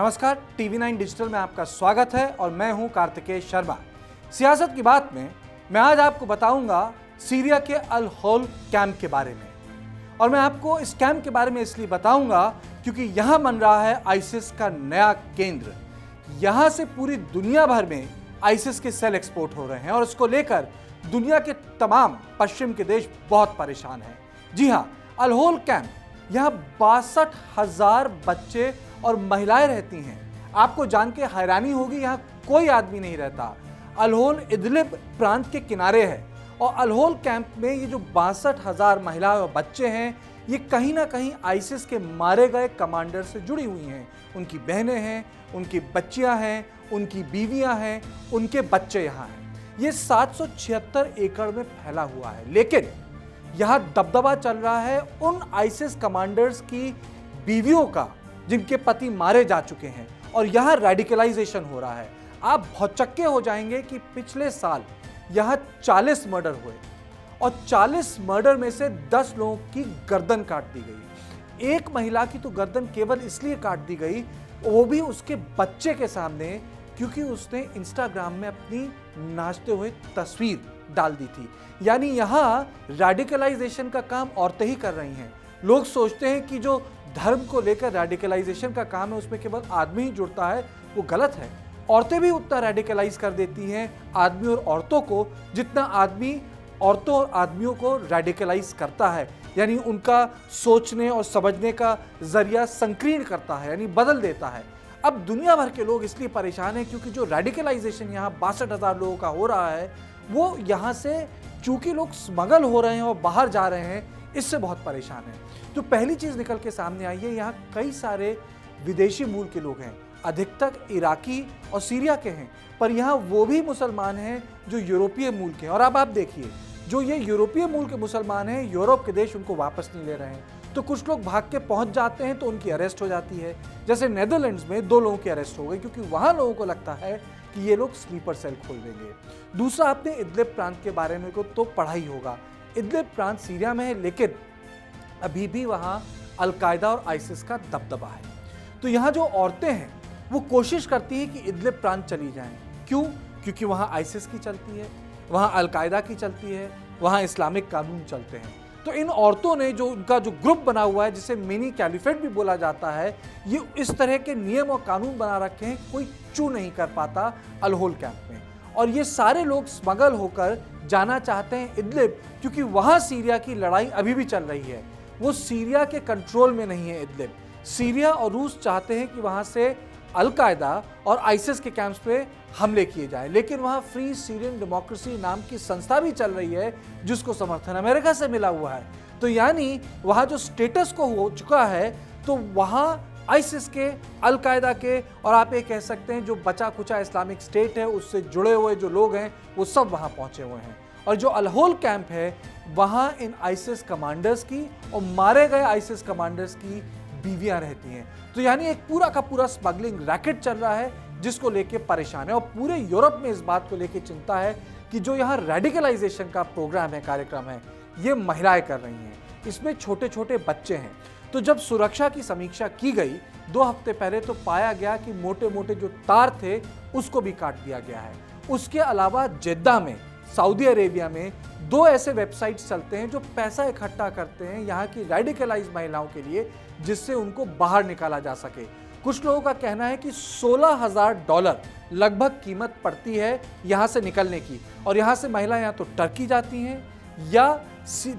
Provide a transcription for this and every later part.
नमस्कार, TV9 digital में आपका स्वागत है और मैं हूं कार्तिकेय शर्मा। सियासत की बात में मैं आज आपको बताऊंगा सीरिया के अल होल कैंप के बारे में। और मैं आपको इस कैंप के बारे में इसलिए बताऊंगा क्योंकि यहां बन रहा है आईसिस का नया केंद्र। यहां से पूरी दुनिया भर में आईसिस के सेल एक्सपोर्ट हो रहे हैं और इसको लेकर दुनिया के तमाम पश्चिम के देश बहुत परेशान हैं। जी हाँ, अल होल कैंप, यहाँ 62,000 बच्चे और महिलाएं रहती हैं। आपको जान के हैरानी होगी, यहाँ कोई आदमी नहीं रहता। अल होल इदलिब प्रांत के किनारे है और अल होल कैंप में ये जो 62,000 महिलाएं और बच्चे हैं, ये कहीं ना कहीं आईसिस के मारे गए कमांडर से जुड़ी हुई हैं। उनकी बहनें हैं, उनकी बच्चियां हैं, उनकी बीवियां हैं, उनके बच्चे यहाँ हैं। ये 776 एकड़ में फैला हुआ है, लेकिन यहाँ दबदबा चल रहा है उन आईसिस कमांडर्स की बीवियों का जिनके पति मारे जा चुके हैं और यहाँ रेडिकलाइजेशन हो रहा है। आप भौचक्के हो जाएंगे कि पिछले साल यहाँ 40 मर्डर हुए और 40 मर्डर में से 10 लोगों की गर्दन काट दी गई। एक महिला की तो गर्दन केवल इसलिए काट दी गई, वो भी उसके बच्चे के सामने, क्योंकि उसने इंस्टाग्राम में अपनी नाचते हुए तस्वीर डाल दी थी। यानी यहाँ रेडिकलाइजेशन का काम औरतें ही कर रही हैं। लोग सोचते हैं कि जो धर्म को लेकर रेडिकलाइजेशन का काम है उसमें केवल आदमी ही जुड़ता है, वो गलत है। औरतें भी उतना रेडिकलाइज कर देती हैं आदमी और औरतों को जितना आदमी औरतों और आदमियों को रेडिकलाइज करता है, यानी उनका सोचने और समझने का जरिया संकीर्ण करता है, यानी बदल देता है। अब दुनिया भर के लोग इसलिए परेशान हैं क्योंकि जो रेडिकलाइजेशन यहाँ 62,000 लोगों का हो रहा है, वो यहाँ से चूंकि लोग स्मगल हो रहे हैं और बाहर जा रहे हैं, इससे बहुत परेशान हैं। तो पहली चीज़ निकल के सामने आई है, यहाँ कई सारे विदेशी मूल के लोग हैं, अधिकतर इराकी और सीरिया के हैं, पर यहाँ वो भी मुसलमान हैं जो यूरोपीय मूल के हैं। और अब आप देखिए, जो ये यूरोपीय मूल के मुसलमान हैं, यूरोप के देश उनको वापस नहीं ले रहे हैं, तो कुछ लोग भाग के पहुंच जाते हैं तो उनकी अरेस्ट हो जाती है। जैसे नेदरलैंड्स में 2 लोगों की अरेस्ट हो गई क्योंकि वहां लोगों को लगता है कि ये लोग स्लीपर सेल खोल देंगे। दूसरा, आपने इदलिब प्रांत के बारे में को तो पढ़ा ही होगा। इदलिब प्रांत सीरिया में है, लेकिन अभी भी वहां अलकायदा और आईसिस का दबदबा है। तो यहाँ जो औरतें हैं वो कोशिश करती है कि इदलिब प्रांत चली जाएं। क्यों? क्योंकि वहां आईसिस की चलती है, वहां अलकायदा की चलती है, वहां इस्लामिक कानून चलते हैं। तो इन औरतों ने जो उनका जो ग्रुप बना हुआ है, जिसे मिनी कैलिफेट भी बोला जाता है, ये इस तरह के नियम और कानून बना रखे हैं, कोई चू नहीं कर पाता अल होल कैंप में। और ये सारे लोग स्मगल होकर जाना चाहते हैं इदलिब, क्योंकि वहां सीरिया की लड़ाई अभी भी चल रही है। वो सीरिया के कंट्रोल में नहीं है इदलिब। सीरिया और रूस चाहते हैं कि वहां से अलकायदा और आईसिस के कैंप्स पे हमले किए जाएं, लेकिन वहां फ्री सीरियन डेमोक्रेसी नाम की संस्था भी चल रही है जिसको समर्थन अमेरिका से मिला हुआ है। तो यानी वहां जो स्टेटस को हो चुका है, तो वहां आईसिस के, अलकायदा के और आप ये कह सकते हैं जो बचा कुचा इस्लामिक स्टेट है उससे जुड़े हुए जो लोग हैं वो सब वहां पहुंचे हुए हैं। और जो अल होल कैंप है, वहां इन आईसिस कमांडर्स की और मारे गए आईसिस कमांडर्स की बीवियां रहती हैं। तो यानी एक पूरा का पूरा स्मगलिंग रैकेट चल रहा है जिसको लेके परेशान है। और पूरे यूरोप में इस बात को लेके चिंता है कि जो यहाँ रेडिकलाइजेशन का प्रोग्राम है, कार्यक्रम है, ये महिलाएं कर रही हैं, इसमें छोटे छोटे बच्चे हैं। तो जब सुरक्षा की समीक्षा की गई 2 हफ्ते पहले, तो पाया गया कि मोटे मोटे जो तार थे उसको भी काट दिया गया है। उसके अलावा जेद्दा में, सऊदी अरेबिया में 2 ऐसे वेबसाइट्स चलते हैं जो पैसा इकट्ठा करते हैं यहाँ की रेडिकलाइज महिलाओं के लिए, जिससे उनको बाहर निकाला जा सके। कुछ लोगों का कहना है कि $16,000 लगभग कीमत पड़ती है यहाँ से निकलने की। और यहाँ से महिला या तो टर्की जाती हैं, या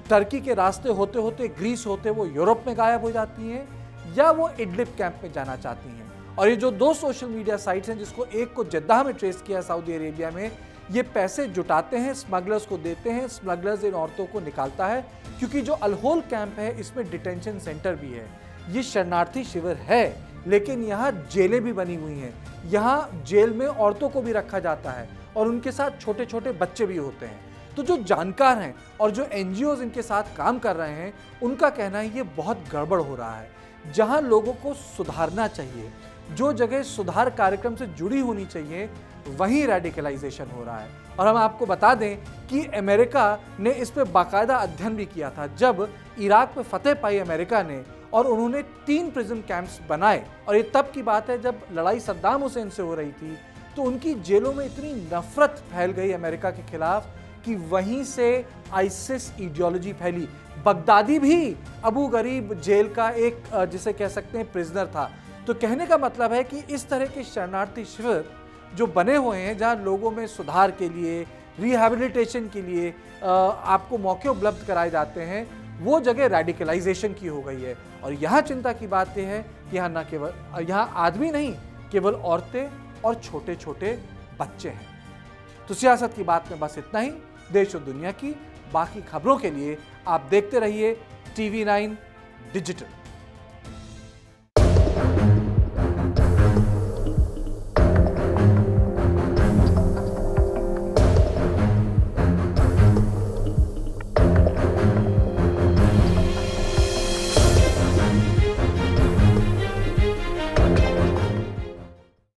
टर्की के रास्ते होते होते, ग्रीस होते वो यूरोप में गायब हो जाती हैं, या वो इदलिब कैंप में जाना चाहती हैं। और ये जो 2 सोशल मीडिया साइट्स हैं, जिसको एक को जेद्दा में ट्रेस किया सऊदी अरेबिया में, ये पैसे जुटाते हैं, स्मगलर्स को देते हैं, स्मगलर्स इन औरतों को निकालता है। क्योंकि जो अल होल कैंप है, इसमें डिटेंशन सेंटर भी है, ये शरणार्थी शिविर है, लेकिन यहाँ जेलें भी बनी हुई हैं। यहाँ जेल में औरतों को भी रखा जाता है और उनके साथ छोटे छोटे बच्चे भी होते हैं। तो जो जानकार हैं और जो NGOs इनके साथ काम कर रहे हैं, उनका कहना है ये बहुत गड़बड़ हो रहा है। जहाँ लोगों को सुधारना चाहिए, जो जगह सुधार कार्यक्रम से जुड़ी होनी चाहिए, वहीं रेडिकलाइजेशन हो रहा है। और हम आपको बता दें कि अमेरिका ने इस पर बाकायदा अध्ययन भी किया था। जब इराक में फतेह पाई अमेरिका ने और उन्होंने 3 प्रिजन कैंप्स बनाए। और ये तब की बात है जब लड़ाई सद्दाम हुसैन से हो रही थी। तो उनकी जेलों में इतनी नफरत फैल गई अमेरिका के खिलाफ कि वहीं से आइसिस आइडियोलॉजी फैली। बगदादी भी अबू गरीब जेल का एक जिसे कह सकते हैं प्रिजनर था। तो कहने का मतलब है कि इस तरह के शरणार्थी शिविर जो बने हुए हैं, जहां लोगों में सुधार के लिए, रिहैबिलिटेशन के लिए आपको मौके उपलब्ध कराए जाते हैं, वो जगह रेडिकलाइजेशन की हो गई है। और यहाँ चिंता की बात यह है कि यहाँ न केवल यहाँ आदमी नहीं, केवल औरतें और छोटे छोटे बच्चे हैं। तो सियासत की बात में बस इतना ही। देश और दुनिया की बाकी खबरों के लिए आप देखते रहिए TV9 डिजिटल।